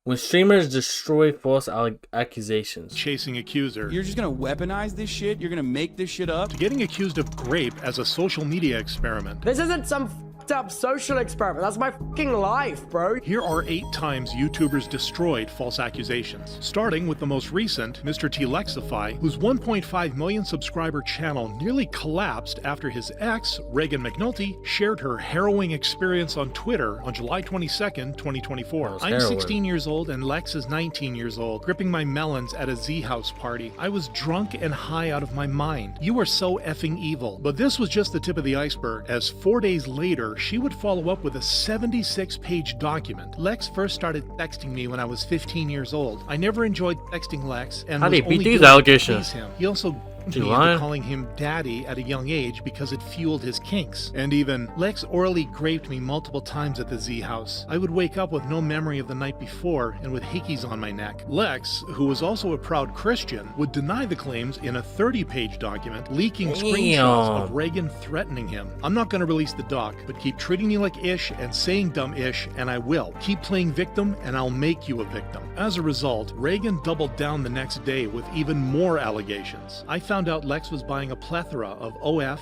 When streamers destroy false accusations. Chasing accuser. You're just gonna weaponize this shit? You're gonna make this shit up? To getting accused of grape as a social media experiment. This isn't some f***ed up social experiment. That's my fucking life, bro. Here are 8 times YouTubers destroyed false accusations. Starting with the most recent, Mr. T Lexify, whose 1.5 million subscriber channel nearly collapsed after his ex, Reagan McNulty, shared her harrowing experience on Twitter on July 22nd, 2024. I'm harrowing. 16 years old and Lex is 19 years old, gripping my melons at a Z House party. I was drunk and high out of my mind. You are so effing evil. But this was just the tip of the iceberg, as 4 days later, she would follow up with a 76-page document. Lex first started texting me when I was 15 years old. I never enjoyed texting Lex and How was do you beat only these doing it to allegations? please him. He also You me lying? into calling him daddy at a young age because it fueled his kinks. And even, Lex orally graped me multiple times at the Z House. I would wake up with no memory of the night before and with hickeys on my neck. Lex, who was also a proud Christian, would deny the claims in a 30-page document, leaking screenshots of Reagan threatening him. I'm not going to release the doc, but keep treating me like ish and saying dumb ish, and I will. Keep playing victim, and I'll make you a victim. As a result, Reagan doubled down the next day with even more allegations. I found out Lex was buying a plethora of OF,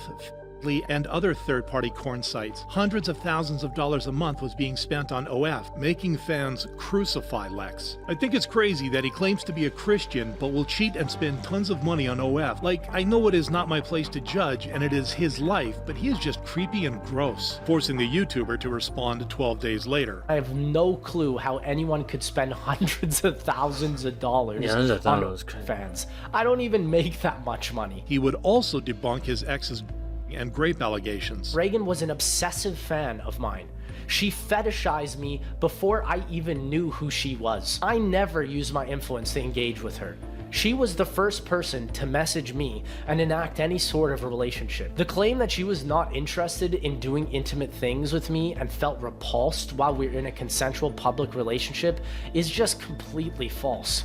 and other third-party corn sites. Hundreds of thousands of dollars a month was being spent on OF, making fans crucify Lex. I think it's crazy that he claims to be a Christian, but will cheat and spend tons of money on OF. Like, I know it is not my place to judge, and it is his life, but he is just creepy and gross, forcing the YouTuber to respond 12 days later. I have no clue how anyone could spend hundreds of thousands of dollars Yeah, hundreds of on thousands, crazy. fans. I don't even make that much money. He would also debunk his ex's and grape allegations. Reagan was an obsessive fan of mine. She fetishized me before I even knew who she was. I never used my influence to engage with her. She was the first person to message me and enact any sort of a relationship. The claim that she was not interested in doing intimate things with me and felt repulsed while we were in a consensual public relationship is just completely false.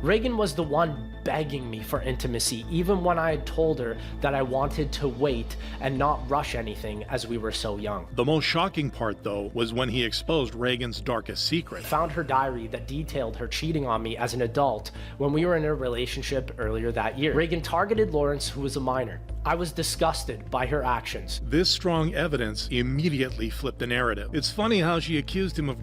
Reagan was the one begging me for intimacy, even when I had told her that I wanted to wait and not rush anything as we were so young. The most shocking part, though, was when he exposed Reagan's darkest secret. Found her diary that detailed her cheating on me as an adult when we were in a relationship earlier that year. Reagan targeted Lawrence, who was a minor. I was disgusted by her actions. This strong evidence immediately flipped the narrative. It's funny how she accused him of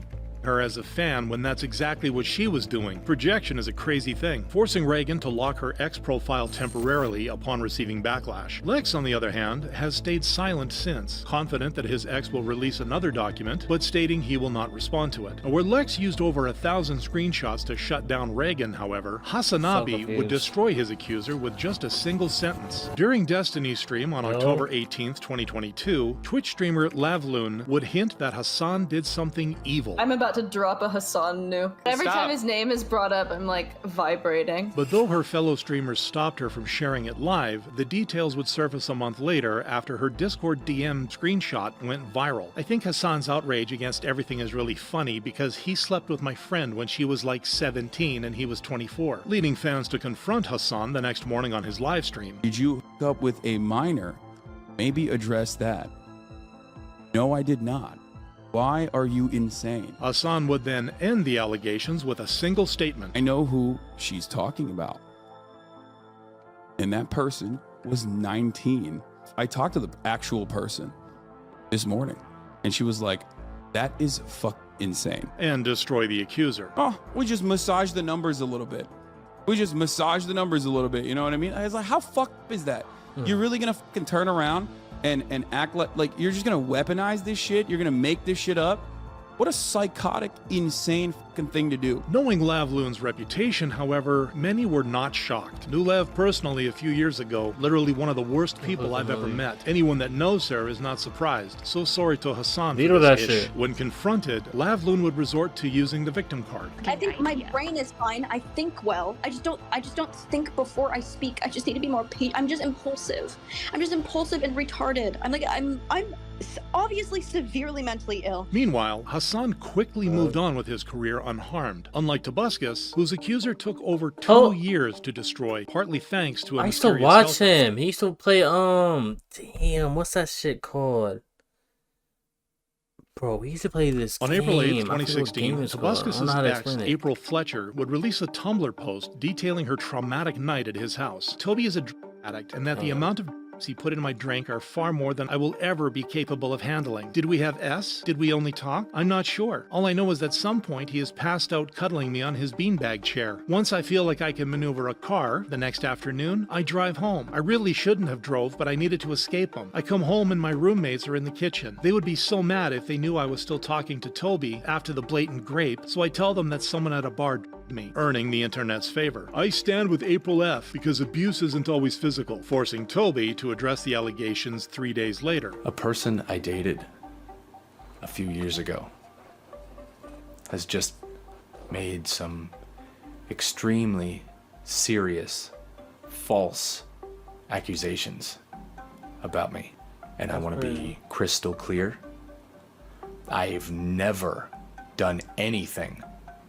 her as a fan when that's exactly what she was doing. Projection is a crazy thing, forcing Reagan to lock her ex profile temporarily upon receiving backlash. Lex, on the other hand, has stayed silent since, confident that his ex will release another document, but stating he will not respond to it. Where Lex used over 1,000 screenshots to shut down Reagan, however, Hasanabi would destroy his accuser with just a single sentence. During Destiny's stream on October 18th, 2022, Twitch streamer Lavloon would hint that Hassan did something evil. I'm about to drop a Hassan nuke. Every Stop. time his name is brought up, I'm like vibrating. But though her fellow streamers stopped her from sharing it live, the details would surface a month later after her Discord DM screenshot went viral. I think Hassan's outrage against everything is really funny because he slept with my friend when she was like 17 and he was 24, leading fans to confront Hassan the next morning on his live stream. Did you hook up with a minor? Maybe address that. No, I did not. Why are you insane? Hassan would then end the allegations with a single statement. I know who she's talking about. And that person was 19. I talked to the actual person this morning, and she was like, that is insane. And destroy the accuser. Oh, we just massage the numbers a little bit. We just massage the numbers a little bit. You know what I mean? I was like, how fucked is that? You're really gonna fucking turn around and act like you're just gonna weaponize this shit? You're gonna make this shit up? What a psychotic, insane fucking thing to do. Knowing Lavloon's reputation, however, many were not shocked. Knew Lev personally a few years ago, literally one of the worst people I've ever met. Anyone that knows her is not surprised. So sorry to Hassan Lead for with this that ish. shit. When confronted, Lavloon would resort to using the victim card. I think my brain is fine. I think well. I just don't think before I speak. I just need to be more patient. I'm just impulsive. I'm just impulsive and retarded. I'm obviously severely mentally ill. Meanwhile, Hassan quickly moved on with his career unharmed, unlike Tobuscus, whose accuser took over 2 years to destroy, partly thanks to a I used to mysterious watch health- him. He used to play damn, what's that shit called? Bro, we used to play this On game. April 8, I forget what game 2016, it's called. I don't know how Tobuscus' to ex, explain it. April Fletcher, would release a Tumblr post detailing her traumatic night at his house. Toby is a drug addict, and that the amount of he put in my drink are far more than I will ever be capable of handling. Did we have S? Did we only talk? I'm not sure. All I know is that at some point he is passed out cuddling me on his beanbag chair. Once I feel like I can maneuver a car, the next afternoon, I drive home. I really shouldn't have drove, but I needed to escape him. I come home and my roommates are in the kitchen. They would be so mad if they knew I was still talking to Toby after the blatant grape, so I tell them that someone at a bar me, earning the internet's favor. I stand with April F because abuse isn't always physical, forcing Toby to address the allegations 3 days later. A person I dated a few years ago has just made some extremely serious, false accusations about me. And I want to be crystal clear. I've never done anything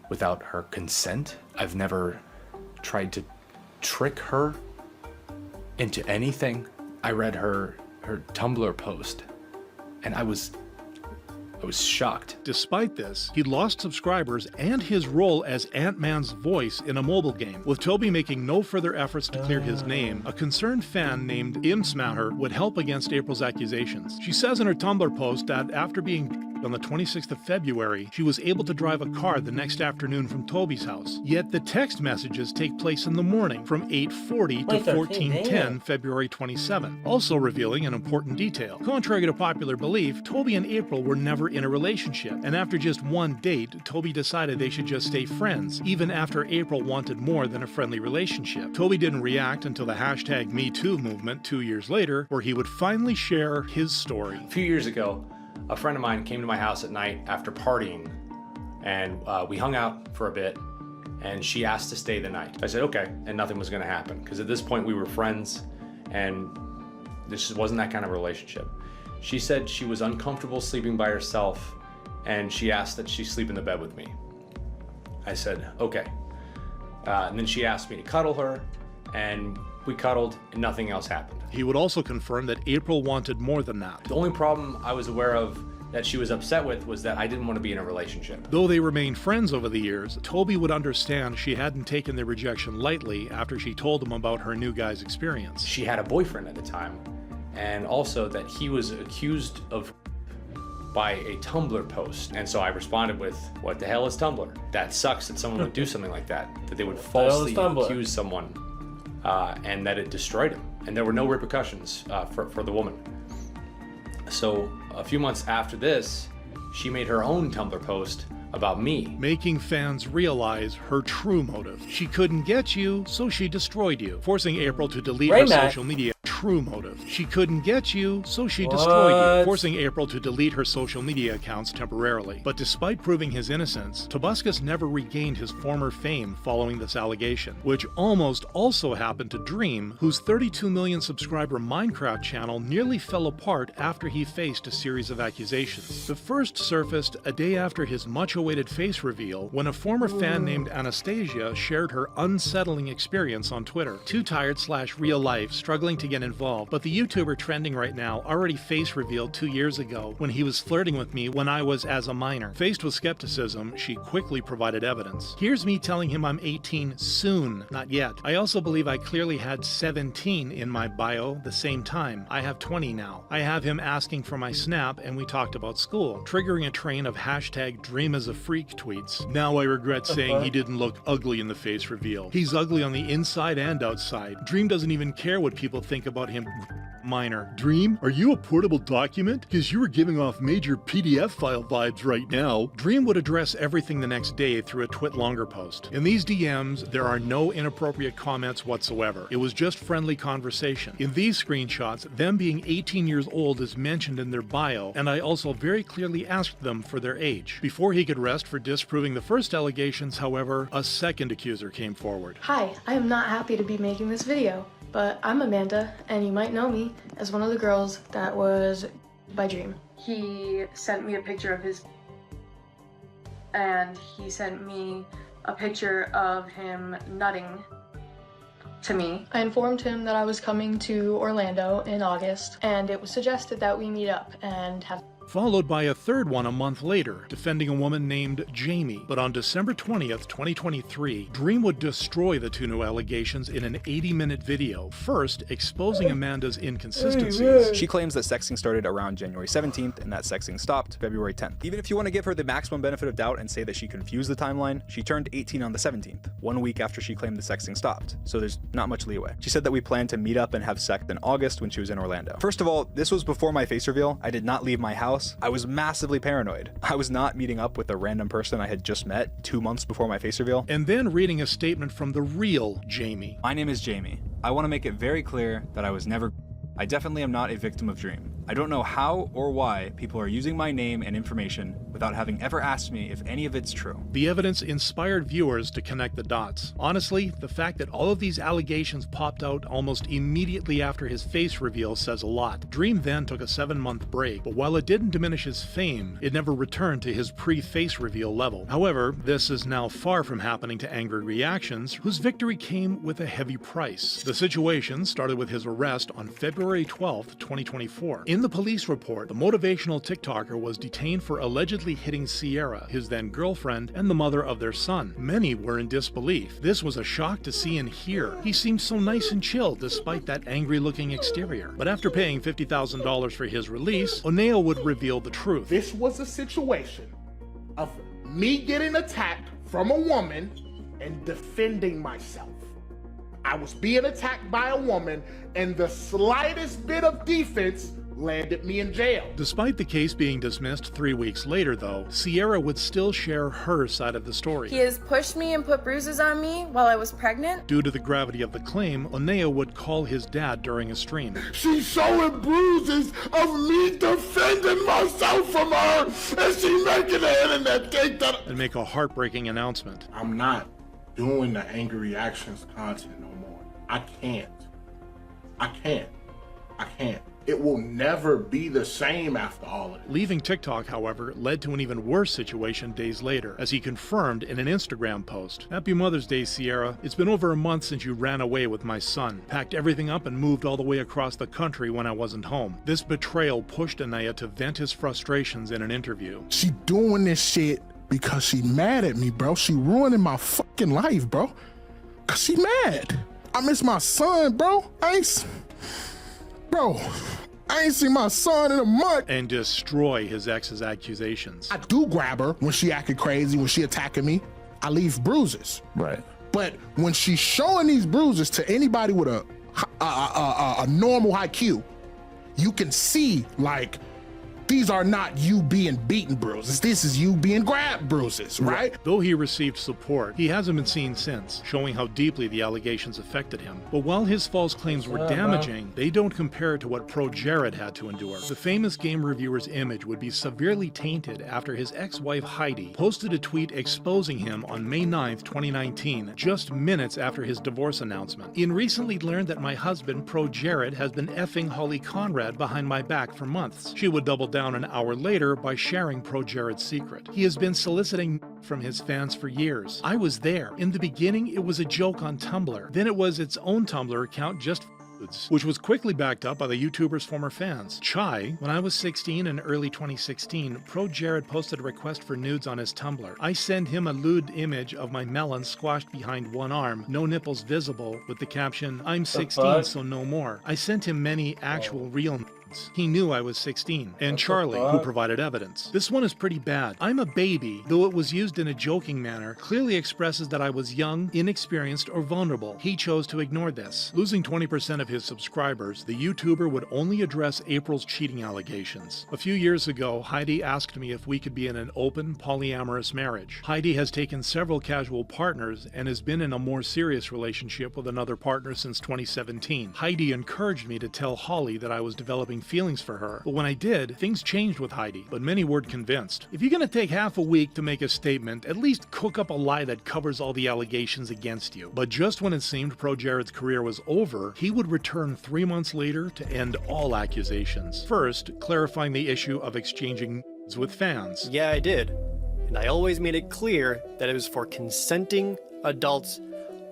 without her consent. I've never tried to trick her into anything. I read her Tumblr post and I was shocked. Despite this, he lost subscribers and his role as Ant-Man's voice in a mobile game. With Toby making no further efforts to clear his name, a concerned fan named Imsmaher would help against April's accusations. She says in her Tumblr post that after being on the 26th of February, she was able to drive a car the next afternoon from Toby's house. Yet the text messages take place in the morning from 8:40 to 14:10 February 27, also revealing an important detail. Contrary to popular belief, Toby and April were never in a relationship, and after just one date, Toby decided they should just stay friends, even after April wanted more than a friendly relationship. Toby didn't react until the hashtag #MeToo movement 2 years later, where he would finally share his story. A few years ago, a friend of mine came to my house at night after partying, and we hung out for a bit, and she asked to stay the night. I said, okay, and nothing was gonna happen, because at this point we were friends, and this wasn't that kind of relationship. She said she was uncomfortable sleeping by herself, and she asked that she sleep in the bed with me. I said, okay. And then she asked me to cuddle her, and we cuddled, and nothing else happened. He would also confirm that April wanted more than that. The only problem I was aware of that she was upset with was that I didn't want to be in a relationship. Though they remained friends over the years, Toby would understand she hadn't taken the rejection lightly after she told him about her new guy's experience. She had a boyfriend at the time, and also that he was accused of by a Tumblr post. And so I responded with, what the hell is Tumblr? That sucks that someone would do something like that they would falsely accuse someone, and that it destroyed him. And there were no repercussions for the woman. So a few months after this, she made her own Tumblr post about me, making fans realize her true motive. She couldn't get you, so she destroyed you, forcing April to delete her social media. True motive. She couldn't get you, so she destroyed you, forcing April to delete her social media accounts temporarily. But despite proving his innocence, Tobuscus never regained his former fame following this allegation, which almost also happened to Dream, whose 32 million subscriber Minecraft channel nearly fell apart after he faced a series of accusations. The first surfaced a day after his much-awaited face reveal, when a former fan named Anastasia shared her unsettling experience on Twitter. Too tired/real life, struggling to get involved, but the YouTuber trending right now already face revealed 2 years ago when he was flirting with me when I was as a minor. Faced with skepticism, she quickly provided evidence. Here's me telling him I'm 18 soon, not yet. I also believe I clearly had 17 in my bio the same time. I have 20 now. I have him asking for my snap and we talked about school, triggering a train of hashtag #DreamAsAFreak tweets. Now I regret saying he didn't look ugly in the face reveal. He's ugly on the inside and outside. Dream doesn't even care what people think about him. Minor. Dream, are you a portable document? Because you were giving off major PDF file vibes right now. Dream would address everything the next day through a TwitLonger post. In these DMs, there are no inappropriate comments whatsoever. It was just friendly conversation. In these screenshots, them being 18 years old is mentioned in their bio, and I also very clearly asked them for their age. Before he could rest for disproving the first allegations, however, a second accuser came forward. Hi, I am not happy to be making this video, but I'm Amanda, and you might know me as one of the girls that was by Dream. He sent me a picture of his, and he sent me a picture of him nutting to me. I informed him that I was coming to Orlando in August, and it was suggested that we meet up and have followed by a third one a month later, defending a woman named Jamie. But on December 20th, 2023, Dream would destroy the two new allegations in an 80-minute video, first exposing Amanda's inconsistencies. She claims that sexting started around January 17th and that sexting stopped February 10th. Even if you want to give her the maximum benefit of doubt and say that she confused the timeline, she turned 18 on the 17th, 1 week after she claimed the sexting stopped, so there's not much leeway. She said that we planned to meet up and have sex in August when she was in Orlando. First of all, this was before my face reveal. I did not leave my house. I was massively paranoid. I was not meeting up with a random person I had just met 2 months before my face reveal. And then reading a statement from the real Jamie. My name is Jamie. I want to make it very clear that I definitely am not a victim of Dream. I don't know how or why people are using my name and information without having ever asked me if any of it's true. The evidence inspired viewers to connect the dots. Honestly, the fact that all of these allegations popped out almost immediately after his face reveal says a lot. Dream then took a 7-month break, but while it didn't diminish his fame, it never returned to his pre-face reveal level. However, this is now far from happening to angry reactions, whose victory came with a heavy price. The situation started with his arrest on February 12th, 2024. In the police report, the motivational TikToker was detained for allegedly hitting Sierra, his then girlfriend, and the mother of their son. Many were in disbelief. This was a shock to see and hear. He seemed so nice and chill despite that angry-looking exterior. But after paying $50,000 for his release, Oneo would reveal the truth. This was a situation of me getting attacked from a woman and defending myself. I was being attacked by a woman, and the slightest bit of defense landed me in jail. Despite the case being dismissed 3 weeks later, though, Sierra would still share her side of the story. He has pushed me and put bruises on me while I was pregnant. Due to the gravity of the claim, Oneo would call his dad during a stream. She's showing bruises of me defending myself from her, and she making the internet think that... And make a heartbreaking announcement. I'm not doing the angry reactions content no more. I can't. It will never be the same after all of it. Leaving TikTok, however, led to an even worse situation days later, as he confirmed in an Instagram post. Happy Mother's Day, Sierra. It's been over a month since you ran away with my son, packed everything up and moved all the way across the country when I wasn't home. This betrayal pushed Oneo to vent his frustrations in an interview. She doing this shit because she mad at me, bro. She ruining my fucking life, bro. Cause she mad. I miss my son, bro. I ain't seen my son in a month. And destroy his ex's accusations. I do grab her when she acting crazy, when she attacking me. I leave bruises. Right. But when she's showing these bruises to anybody with a normal IQ, you can see, like, these are not you being beaten bruises. This is you being grabbed bruises, right? Though he received support, he hasn't been seen since, showing how deeply the allegations affected him. But while his false claims were damaging, they don't compare to what ProJared had to endure. The famous game reviewer's image would be severely tainted after his ex-wife Heidi posted a tweet exposing him on May 9th, 2019, just minutes after his divorce announcement. Ian recently learned that my husband, ProJared, has been effing Holly Conrad behind my back for months. She would double down an hour later by sharing ProJared's secret. He has been soliciting from his fans for years. I was there. In the beginning, it was a joke on Tumblr. Then it was its own Tumblr account, Just Foods, which was quickly backed up by the YouTuber's former fans. Chai, when I was 16 in early 2016, ProJared posted a request for nudes on his Tumblr. I send him a lewd image of my melon squashed behind one arm, no nipples visible, with the caption, "I'm 16, so no more." I sent him many actual real nudes. He knew I was 16, and Charlie, who provided evidence. This one is pretty bad. "I'm a baby," though it was used in a joking manner, clearly expresses that I was young, inexperienced, or vulnerable. He chose to ignore this. Losing 20% of his subscribers, the YouTuber would only address April's cheating allegations. A few years ago, Heidi asked me if we could be in an open, polyamorous marriage. Heidi has taken several casual partners and has been in a more serious relationship with another partner since 2017. Heidi encouraged me to tell Holly that I was developing feelings for her, but when I did, things changed with Heidi, but many weren't convinced. If you're gonna take half a week to make a statement, at least cook up a lie that covers all the allegations against you. But just when it seemed ProJared's career was over, he would return 3 months later to end all accusations. First, clarifying the issue of exchanging nudes with fans. Yeah, I did. And I always made it clear that it was for consenting adults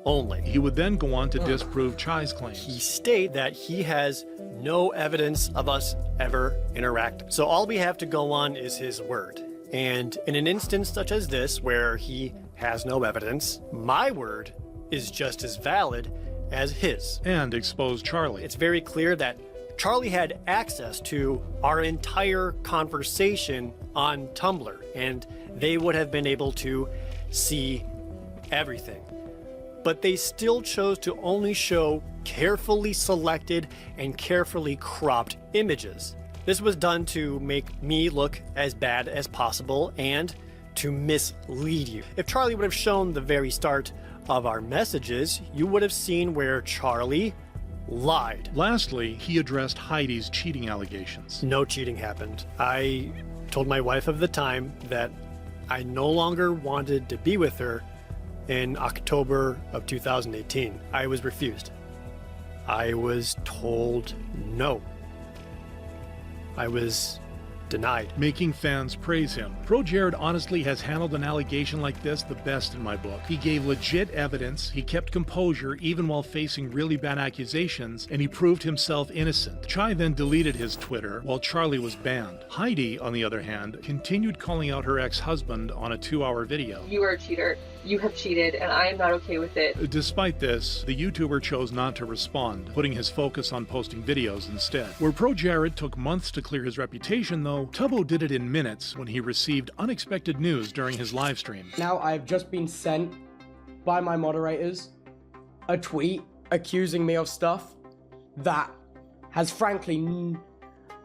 only. He would then go on to disprove Chai's claims. He stated that he has no evidence of us ever interacting. So all we have to go on is his word. And in an instance such as this, where he has no evidence, my word is just as valid as his. And expose Charlie. It's very clear that Charlie had access to our entire conversation on Tumblr, and they would have been able to see everything. But they still chose to only show carefully selected and carefully cropped images. This was done to make me look as bad as possible and to mislead you. If Charlie would have shown the very start of our messages, you would have seen where Charlie lied. Lastly, he addressed Heidi's cheating allegations. No cheating happened. I told my wife of the time that I no longer wanted to be with her in October of 2018. I was refused. I was told no. I was denied. Making fans praise him. ProJared honestly has handled an allegation like this the best in my book. He gave legit evidence, he kept composure even while facing really bad accusations, and he proved himself innocent. Chai then deleted his Twitter while Charlie was banned. Heidi, on the other hand, continued calling out her ex-husband on a 2-hour video. You are a cheater. You have cheated, and I am not okay with it. Despite this, the YouTuber chose not to respond, putting his focus on posting videos instead. Where ProJared took months to clear his reputation, though, Tubbo did it in minutes when he received unexpected news during his live stream. Now I've just been sent by my moderators a tweet accusing me of stuff that has frankly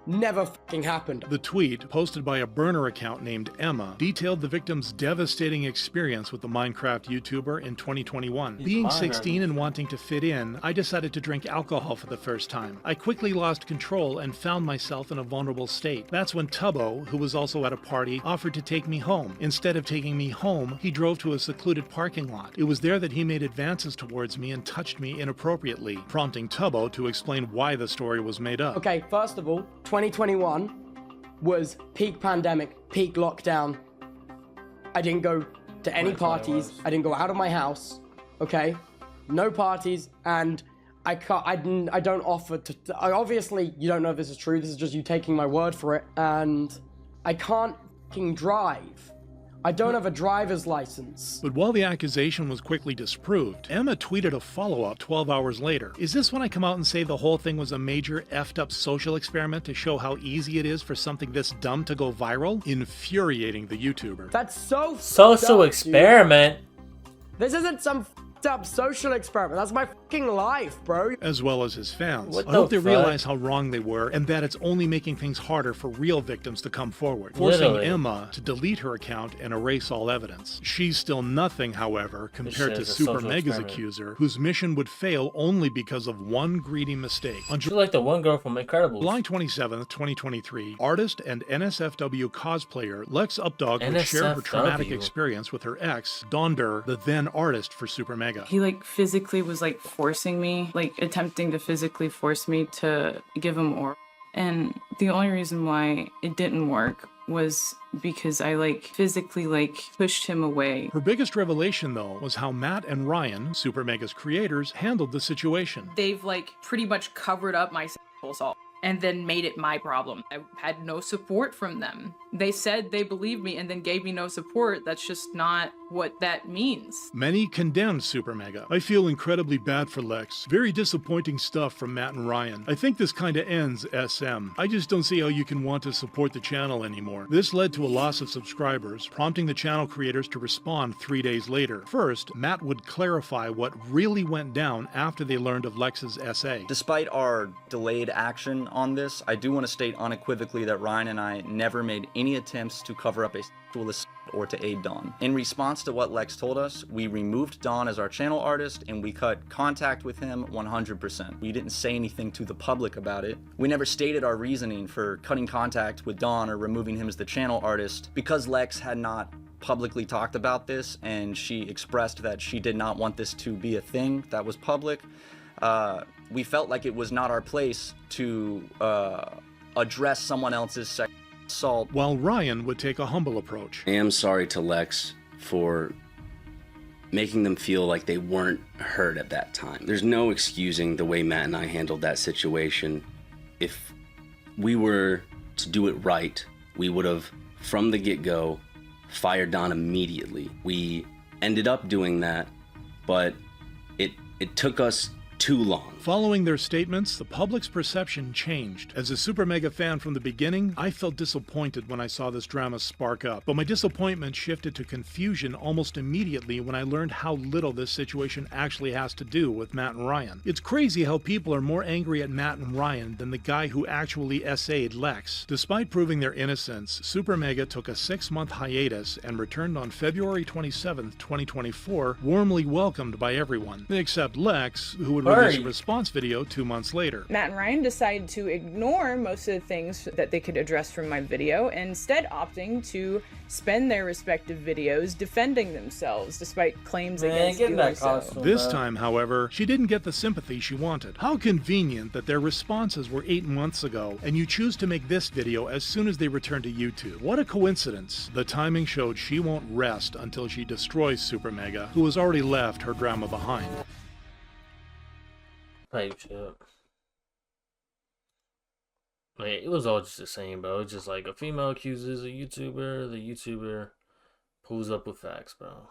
never fucking happened. The tweet, posted by a burner account named Emma, detailed the victim's devastating experience with the Minecraft YouTuber in 2021. Being 16 and wanting to fit in, I decided to drink alcohol for the first time. I quickly lost control and found myself in a vulnerable state. That's when Tubbo, who was also at a party, offered to take me home. Instead of taking me home, he drove to a secluded parking lot. It was there that he made advances towards me and touched me inappropriately, prompting Tubbo to explain why the story was made up. Okay, first of all, 2021 was peak pandemic, peak lockdown. I didn't go to any parties. I didn't go out of my house. Okay, no parties, and I don't offer to. Obviously, you don't know if this is true. This is just you taking my word for it. And I can't fucking drive. I don't have a driver's license. But while the accusation was quickly disproved, Emma tweeted a follow-up 12 hours later. Is this when I come out and say the whole thing was a major effed up social experiment to show how easy it is for something this dumb to go viral? Infuriating the YouTuber. That's so social experiment? Dude. This isn't some up social experiment. That's my fucking life, bro. As well as his fans. What I hope they fuck? realize how wrong they were and that it's only making things harder for real victims to come forward, forcing Literally. Emma to delete her account and erase all evidence. She's still nothing, however, compared to Super Mega's accuser, whose mission would fail only because of one greedy mistake. On She's like the one girl from Incredibles. July 27th, 2023, artist and NSFW cosplayer Lex Updog would share her traumatic NSFW. experience with her ex, Donder, the then artist for Super Mega. He like physically was like forcing me, like attempting to physically force me to give him oral. And the only reason why it didn't work was because I like physically like pushed him away. Her biggest revelation, though, was how Matt and Ryan, Super Mega's creators, handled the situation. They've like pretty much covered up my sexual assault and then made it my problem. I had no support from them. They said they believed me and then gave me no support. That's just not what that means. Many condemned Super Mega. I feel incredibly bad for Lex. Very disappointing stuff from Matt and Ryan. I think this kinda ends SM. I just don't see how you can want to support the channel anymore. This led to a loss of subscribers, prompting the channel creators to respond 3 days later. First, Matt would clarify what really went down after they learned of Lex's essay. Despite our delayed action on this, I do want to state unequivocally that Ryan and I never made any attempts to cover up a sexual assault or to aid Dawn. In response to what Lex told us, we removed Dawn as our channel artist and we cut contact with him 100%. We didn't say anything to the public about it. We never stated our reasoning for cutting contact with Dawn or removing him as the channel artist because Lex had not publicly talked about this and she expressed that she did not want this to be a thing that was public. We felt like it was not our place to address someone else's sexual assault. While Ryan would take a humble approach. I am sorry to Lex for making them feel like they weren't heard at that time. There's no excusing the way Matt and I handled that situation. If we were to do it right, we would have, from the get-go, fired Don immediately. We ended up doing that, but it took us too long. Following their statements, the public's perception changed. As a Super Mega fan from the beginning, I felt disappointed when I saw this drama spark up. But my disappointment shifted to confusion almost immediately when I learned how little this situation actually has to do with Matt and Ryan. It's crazy how people are more angry at Matt and Ryan than the guy who actually SA'd Lex. Despite proving their innocence, Super Mega took a 6-month hiatus and returned on February 27th, 2024, warmly welcomed by everyone, except Lex, who would release a response video 2 months later. Matt and Ryan decided to ignore most of the things that they could address from my video, instead opting to spend their respective videos defending themselves despite claims against doing so. This time, however, she didn't get the sympathy she wanted. How convenient that their responses were 8 months ago, and you choose to make this video as soon as they return to YouTube. What a coincidence. The timing showed she won't rest until she destroys Super Mega, who has already left her drama behind. Type shit. Like, it was all just the same, bro. It's just like a female accuses a YouTuber, the YouTuber pulls up with facts, bro.